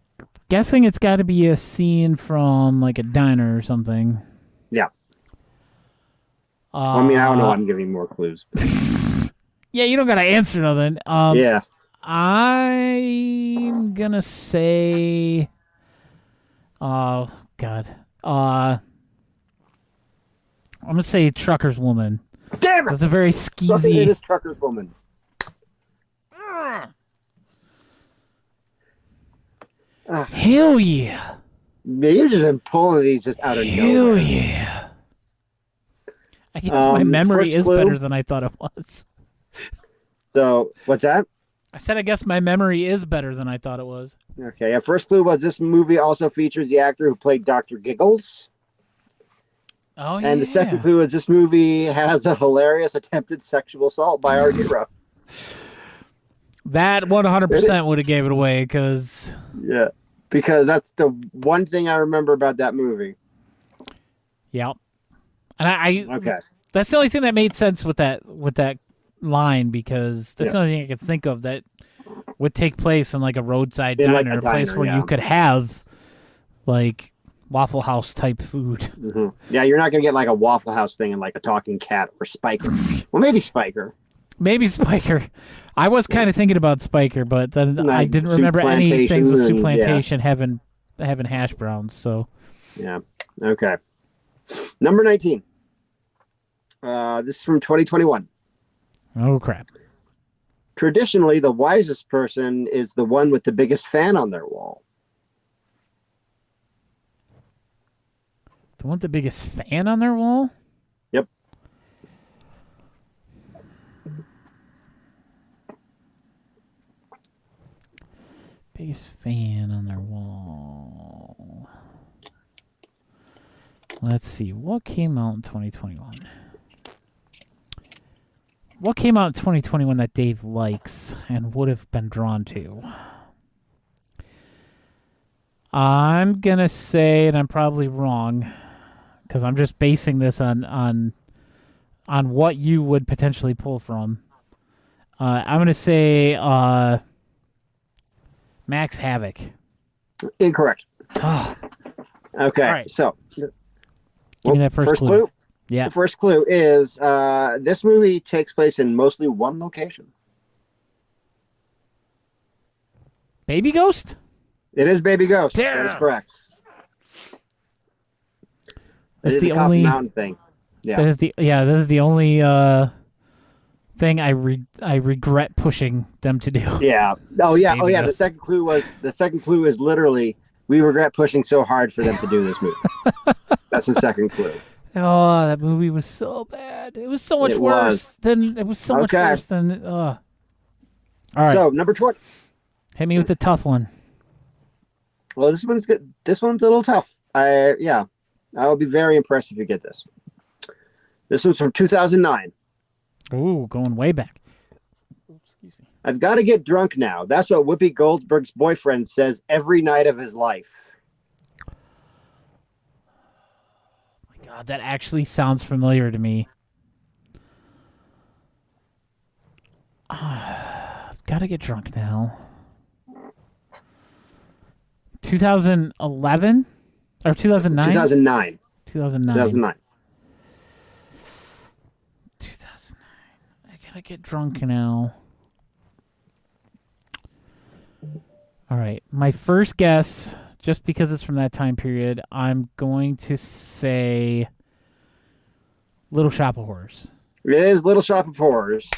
guessing it's got to be a scene from like a diner or something. Yeah. I mean, I don't know. I'm giving more clues. Yeah, you don't got to answer nothing. Yeah. I'm gonna say. Oh God. I'm gonna say Trucker's Woman. Damn it! It's a very It skeezy. is Trucker's Woman. Hell yeah! Man, you've just been pulling these just out of Hell nowhere. yeah! I guess my memory first is clue. better than I thought it was. So, what's that? I said I guess my memory is better than I thought it was. Okay, yeah, first clue was this movie also features the actor who played Dr. Giggles. Oh yeah. And the second clue is this movie has a hilarious attempted sexual assault by our hero. That 100% would have gave it away because. Yeah, because that's the one thing I remember about that movie. Yeah. And I Okay. that's the only thing that made sense with that line because that's Yeah. the only thing I could think of that would take place in like a roadside In, diner, like, a a place diner, where yeah. you could have like Waffle House type food. hmm Yeah, you're not going to get like a Waffle House thing and like a talking cat or Spiker. Well, maybe Spiker. Maybe Spiker. I was kind of thinking about Spiker, but then Like I didn't Soup remember any things with Soup Plantation Plantation having hash browns. So Yeah. Okay. Number 19. This is from 2021. oh crap. Traditionally, the wisest person is the one with the biggest fan on their wall. The one with the biggest fan on their wall? Yep. Biggest fan on their wall. Let's see. What came out in 2021? What came out in 2021 that Dave likes and would have been drawn to? I'm going to say, and I'm probably wrong, because I'm just basing this on what you would potentially pull from. I'm going to say Max Havoc. Incorrect. Oh, Okay. All right. So, give me that first clue. clue. Yeah. The first clue is this movie takes place in mostly one location. Baby Ghost? It is Baby Ghost. That is Yeah. correct. That's It is the Copper only. Mountain thing. Yeah. That is the This is the only thing I regret pushing them to do. Yeah. Oh yeah. Baby Oh yeah. The Ghost. second clue is literally we regret pushing so hard for them to do this movie. That's the second clue. Oh, that movie was so bad. It was so much It worse was. than it was so much Okay. worse than. All right, So number 20. hit me with the tough one. Well, this one's good. This one's a little tough. I'll be very impressed if you get this. This one's from 2009. Ooh, going way back. Excuse me. I've got to get drunk now. That's what Whoopi Goldberg's boyfriend says every night of his life. God, that actually sounds familiar to me. Gotta get drunk now. 2011 or 2009? 2009. 2009. 2009. 2009. I gotta get drunk now. All right. My first guess, just because it's from that time period, I'm going to say Little Shop of Horrors. It is Little Shop of Horrors.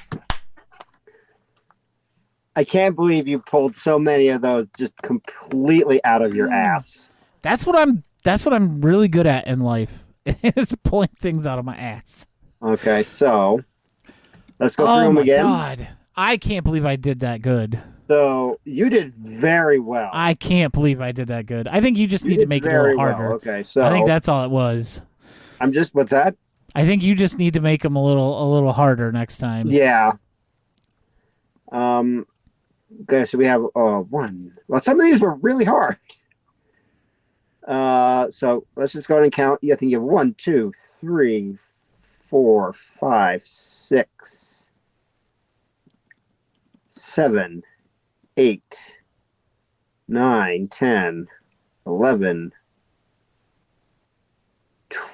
I can't believe you pulled so many of those just completely out of your ass. That's what I'm really good at in life. Is pulling things out of my ass. Okay, so let's go through them again. Oh my God. I can't believe I did that good. So you did very well. I can't believe I did that good. I think you just need to make it a little harder. Well. Okay, so I think that's all it was. What's that? I think you just need to make them a little harder next time. Yeah. Okay, so we have one. Well, some of these were really hard. So let's just go ahead and count. I think you have 1, 2, 3, 4, 5, 6, 7, 8, 9, 10, 11,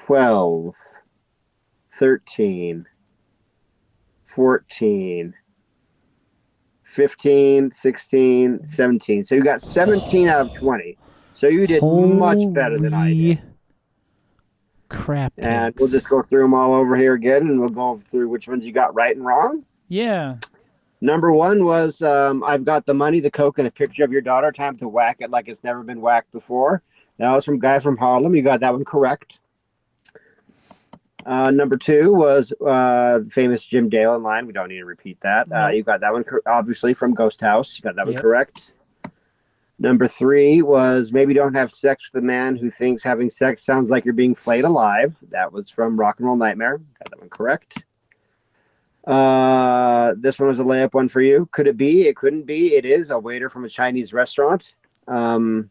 12, 13, 14, 15, 16, 17. So you got 17 out of 20. So you did much better than I did. Crap. And we'll just go through them all over here again, and we'll go through which ones you got right and wrong. Yeah. Number one was I've got the money, the coke, and a picture of your daughter. Time to whack it like it's never been whacked before. That was from Guy from Harlem. You got that one correct. Number two was famous Jim Dale line. We don't need to repeat that. No. You got that one obviously from Ghost House. You got that one correct. Number three was maybe don't have sex with a man who thinks having sex sounds like you're being flayed alive. That was from Rock and Roll Nightmare. Got that one correct. This one was a layup one for you. Could it be? It couldn't be. It is a waiter from a Chinese restaurant. That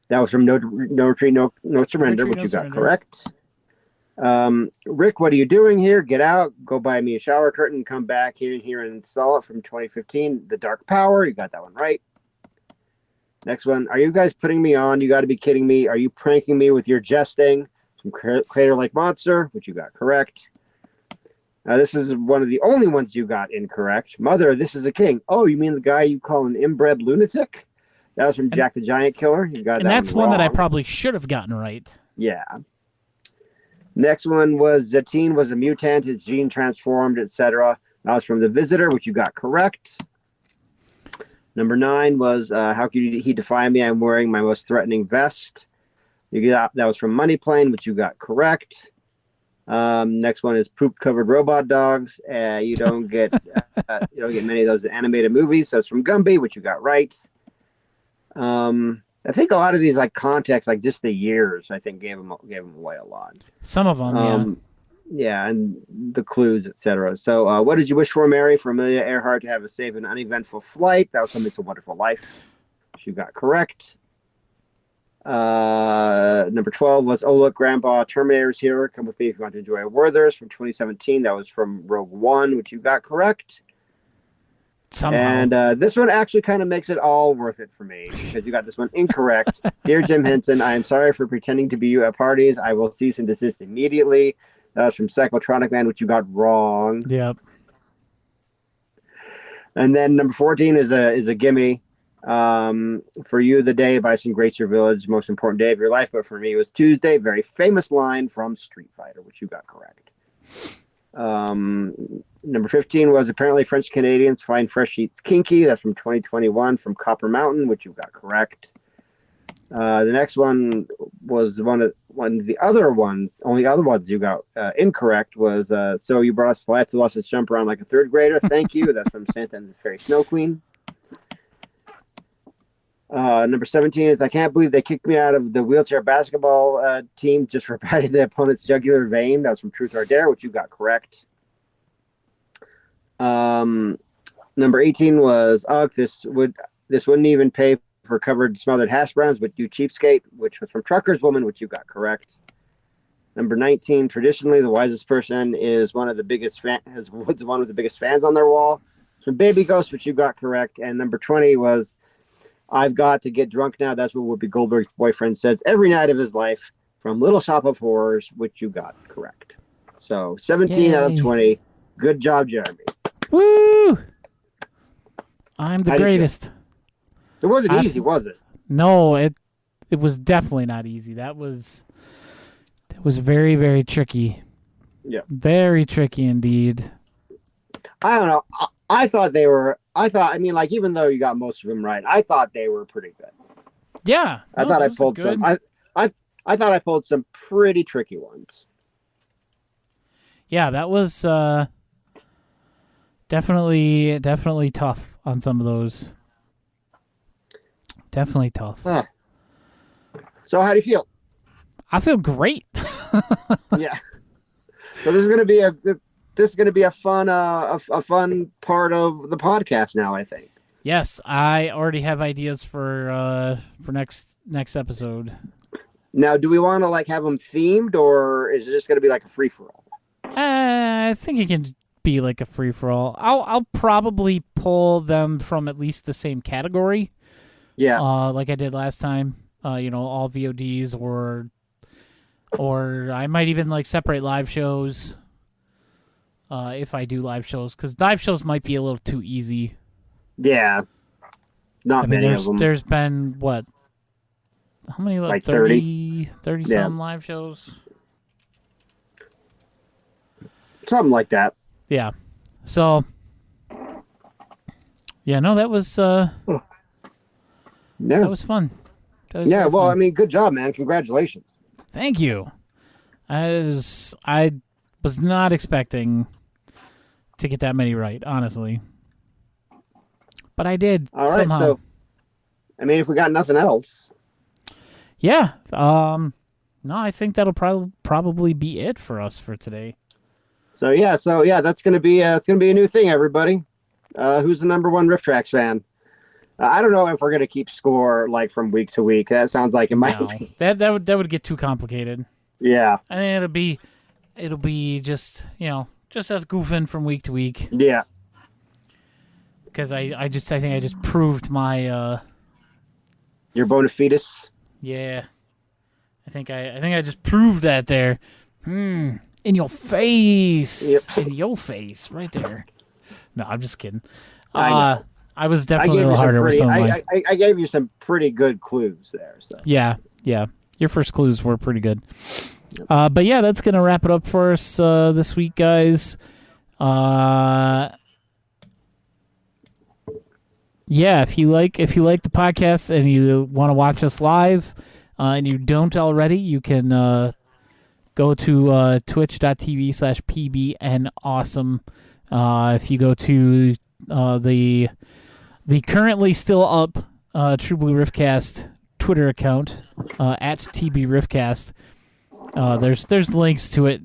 was from No Retreat, No Surrender, which you got correct. Rick, what are you doing here? Get out. Go buy me a shower curtain. Come back here and install it from 2015. The Dark Power. You got that one right. Next one. Are you guys putting me on? You got to be kidding me. Are you pranking me with your jesting? From Crater Lake Monster, which you got correct. This is one of the only ones you got incorrect. Mother, this is a king. Oh, you mean the guy you call an inbred lunatic? That was from Jack the Giant Killer. You got that. And that's one wrong. that I probably should have gotten right. Yeah. Next one was Zatine was a mutant, his gene transformed, etc. That was from The Visitor, which you got correct. Number 9 was how could he defy me? I'm wearing my most threatening vest. You got that was from Money Plane, which you got correct. Next one is poop covered robot dogs. You don't get many of those in animated movies. So it's from Gumby, which you got right. I think a lot of these like context, like just the years, I think gave them away a lot. Some of them, yeah, and the clues, etc. So, what did you wish for, Mary? For Amelia Earhart to have a safe and uneventful flight. That was from It's a Wonderful Life. She got correct. Number 12 was Oh Look, Grandpa, Terminator's here. Come with me if you want to enjoy a Werther's from 2017. That was from Rogue One, which you got correct. Somehow. And this one actually kind of makes it all worth it for me because you got this one incorrect. Dear Jim Henson, I am sorry for pretending to be you at parties. I will cease and desist immediately. That was from Psychotronic Man, which you got wrong. Yep. And then number 14 is a gimme. For you, the day of Ice and Grace Your Village, most important day of your life. But for me, it was Tuesday. Very famous line from Street Fighter, which you got correct. Number 15 was apparently French Canadians find fresh sheets kinky. That's from 2021 from Copper Mountain, which you got correct. The next one was one of the other ones. Only other ones you got incorrect was so you brought us slats to watch us jump around like a third grader. Thank you. That's from Santa and the Fairy Snow Queen. Number 17 is I can't believe they kicked me out of the wheelchair basketball team just for patting the opponent's jugular vein. That was from Truth or Dare, which you got correct. Number 18 was this wouldn't even pay for covered smothered hash browns, but you cheapskate, which was from Trucker's Woman, which you got correct. Number 19, traditionally the wisest person is one of the biggest fans on their wall. some Baby Ghost, which you got correct. And number 20 was I've Got to Get Drunk Now. That's what Whoopi Goldberg's boyfriend says every night of his life from Little Shop of Horrors, which you got correct. So 17 out of Yay. 20. Good job, Jeremy. Woo! I'm the How do you feel? greatest. It wasn't I- easy, was it? No, it was definitely not easy. That was very, very tricky. Yeah. Very tricky indeed. I don't know. I thought they were. I mean, like, even though you got most of them right, I thought they were pretty good. Yeah. I no, thought I those are pulled good. some. I thought I pulled some pretty tricky ones. Yeah, that was definitely tough on some of those. Definitely tough. Huh. So how do you feel? I feel great. Yeah. So this is going to be a fun part of the podcast now, I think. Yes, I already have ideas for next episode. Now, do we want to like have them themed, or is it just going to be like a free for all? I think it can be like a free for all. I'll probably pull them from at least the same category. Yeah. Like I did last time. All VODs or I might even like separate live shows. If I do live shows, because live shows might be a little too easy. Yeah. Not I mean, many of them. there's been what? How many? Like 30 Yeah. some live shows. Something like that. Yeah. So. Yeah. No, that was Yeah. that was fun. That was Yeah. very Well, fun. I mean, good job, man. Congratulations. Thank you. I was not expecting to get that many right, honestly. But I did. All right. somehow. So, I mean, if we got nothing else, Yeah. No, I think that'll probably be it for us for today. so yeah, that's gonna be it's gonna be a new thing, everybody. Who's the number one Riff Tracks fan? I don't know if we're gonna keep score like from week to week. That sounds like it might No, be. that would get too complicated. Yeah. I think it'll be just just us goofing from week to week, Yeah. because I think I just proved my Your bona fides. yeah. I think I just proved that there. In your face. Yep. In your face, right there. No, I'm just kidding. I know. I was I definitely a gave you little some harder with pretty. some of mine. I gave you some pretty good clues there. So Yeah. Your first clues were pretty good. But yeah, that's gonna wrap it up for us this week, guys. Yeah, if you like the podcast and you want to watch us live, and you don't already, you can go to twitch.tv/pbnawesome. If you go to the currently still up True Blue Riffcast Twitter account at TBRiffcast, there's links to it,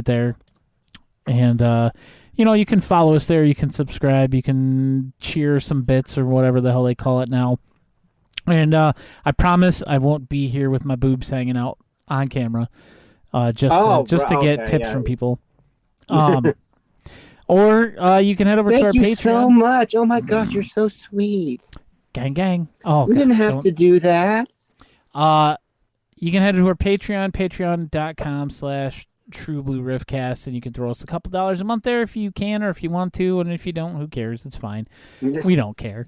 there, and you can follow us there. You can subscribe. You can cheer some bits or whatever the hell they call it now. And I promise I won't be here with my boobs hanging out on camera, just to get okay, tips yeah. from people. Or you can head over to our thank you Patreon. so much. Oh my gosh, you're so sweet. Gang. Oh, We didn't God, have don't- to do that. You can head to our Patreon, patreon.com/True Blue Riffcast, and you can throw us a couple dollars a month there if you can, or if you want to, and if you don't, who cares? It's fine. We don't care.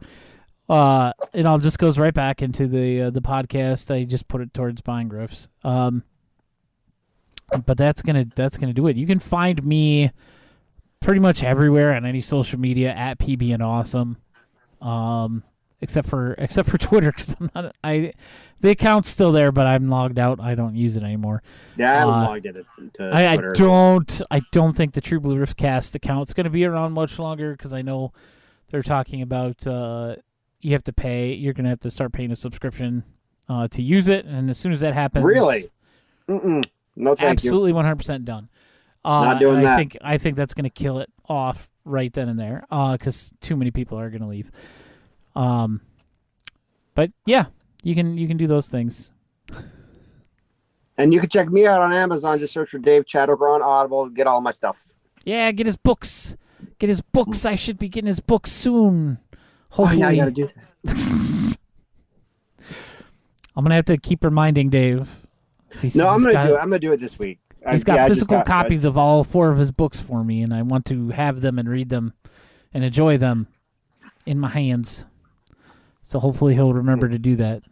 It all just goes right back into the podcast. I just put it towards buying riffs. But that's gonna do it. You can find me pretty much everywhere on any social media at PB and Awesome, except for Twitter, because the account's still there, but I'm logged out. I don't use it anymore. Yeah, I haven't logged it into I Twitter. don't think the True Blue Riffcast account's going to be around much longer, because I know they're talking about you have to pay. You're going to have to start paying a subscription to use it, and as soon as that happens, Really? Mm-mm. No, thank absolutely 100% done. Not doing and that. I think that's going to kill it off right then and there, because too many people are going to leave. But yeah, you can do those things. you. And you can check me out on Amazon. Just search for Dave Chattover on Audible to get all my stuff. Yeah, get his books. Get his books. I should be getting his books soon. Hopefully. Oh, yeah, I gotta do that. I'm gonna have to keep reminding Dave. No, I'm gonna do it this week. He's got physical copies of all 4 of his books for me, and I want to have them and read them and enjoy them in my hands. So hopefully he'll remember to do that.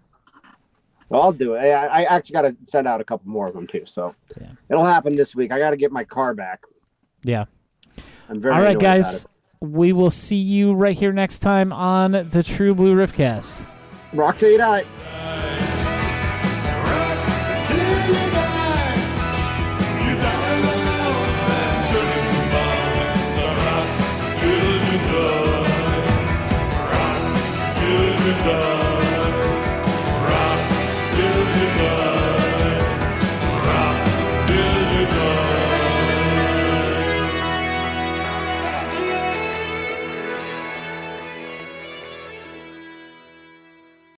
Well, I'll do it. I actually got to send out a couple more of them too, so Yeah. It'll happen this week. I got to get my car back. Yeah. I'm very All right, annoyed guys. about We will see you right here next time on the True Blue Riffcast. it. Rock till you die. Rock till you die.